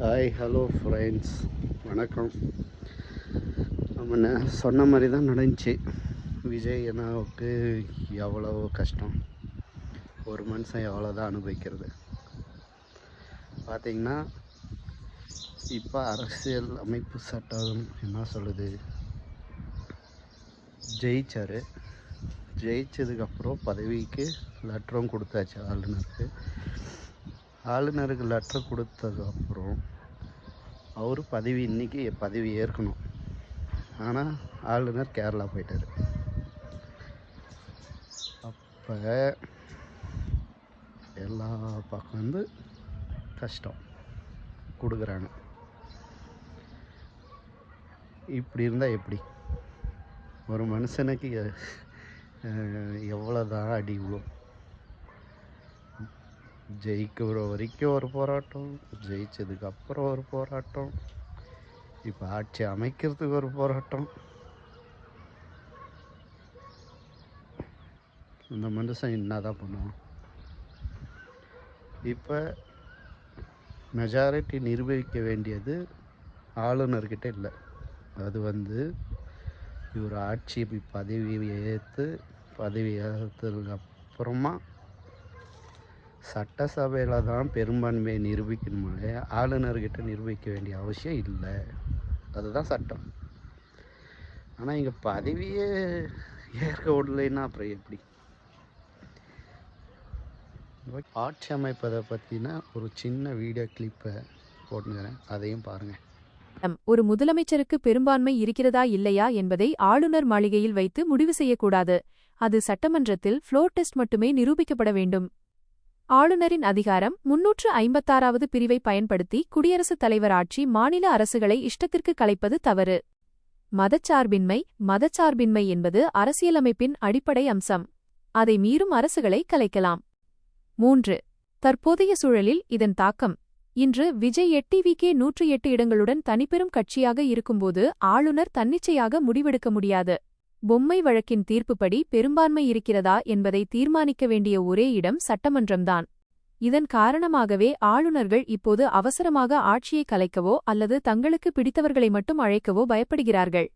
Hi hello friends, வணக்கம். நம்ம சொன்ன மாதிரி தான் நடந்துச்சு. விஜய் அண்ணாவுக்கு எவ்வளோ கஷ்டம், ஒரு மனுஷன் எவ்வளோ தான் அனுபவிக்கிறது. பார்த்திங்கன்னா இப்போ அரசியல் அமைப்பு சட்டம் என்ன சொல்லுது, ஜெயிச்சதுக்கப்புறம் பதவிக்கு லெட்டரும் கொடுத்தாச்சு ஆளுநருக்கு லெட்டர் கொடுத்ததுக்கப்புறம் அவர் இன்றைக்கி பதவி ஏற்கணும். ஆனால் ஆளுநர் கேரளா போயிட்டார். அப்போ எல்லா பக்கம் கஷ்டம் கொடுக்குறாங்க. இப்படி இருந்தால் எப்படி? ஒரு மனுஷனுக்கு எவ்வளோதான் அடி விழும்? ஜெயிக்கிற வரைக்கும் ஒரு போராட்டம், ஜெயிச்சதுக்கப்புறம் ஒரு போராட்டம், இப்போ ஆட்சி அமைக்கிறதுக்கு ஒரு போராட்டம். இந்த மனுஷன் என்ன தான் பண்ணுவான்? இப்போ மெஜாரிட்டி நிரூபிக்க வேண்டியது ஆளுநர்கிட்ட இல்லை. அது இவர் ஆட்சி பதவி ஏற்றதுக்கு அப்புறமா சட்டசபையில் தான் பெரும்பான்மையை நிரூபிக்கணுமே, ஆளுநர்கிட்ட நிரூபிக்க வேண்டிய அவசியம் இல்லை. அதுதான் சட்டம். ஆனால் இங்கே பதவியே ஏற்க விடலைன்னா அப்புறம் எப்படி? ஆட்சி அமைப்பதை பற்றின ஒரு சின்ன வீடியோ கிளிப்பை போட்டுக்கிறேன், அதையும் பாருங்கள். ஒரு முதலமைச்சருக்கு பெரும்பான்மை இருக்கிறதா இல்லையா என்பதை ஆளுநர் மாளிகையில் வைத்து முடிவு செய்யக்கூடாது. அது சட்டமன்றத்தில் ஃப்ளோர் டெஸ்ட் மட்டுமே நிரூபிக்கப்பட வேண்டும். ஆளுநரின் அதிகாரம் 356வது பிரிவை பயன்படுத்தி குடியரசுத் தலைவர் ஆட்சி மாநில அரசுகளை இஷ்டத்திற்கு கலைப்பது தவறு. மதச்சார்பின்மை என்பது அரசியலமைப்பின் அடிப்படை அம்சம். அதை மீறும் அரசுகளை கலைக்கலாம். 3. தற்போதைய சூழலில் இதன் தாக்கம். இன்று விஜய் டிவிகே 108 இடங்களுடன் தனிப்பெரும் கட்சியாக இருக்கும்போது ஆளுநர் தன்னிச்சையாக முடிவெடுக்க முடியாது. பொம்மை வழக்கின் தீர்ப்புப்படி பெரும்பான்மை இருக்கிறதா என்பதை தீர்மானிக்க வேண்டிய ஒரே இடம் சட்டமன்றம்தான். இதன் காரணமாகவே ஆளுநர்கள் இப்போது அவசரமாக ஆட்சியை கலைக்கவோ அல்லது தங்களுக்கு பிடித்தவர்களை மட்டும் அழைக்கவோ பயப்படுகிறார்கள்.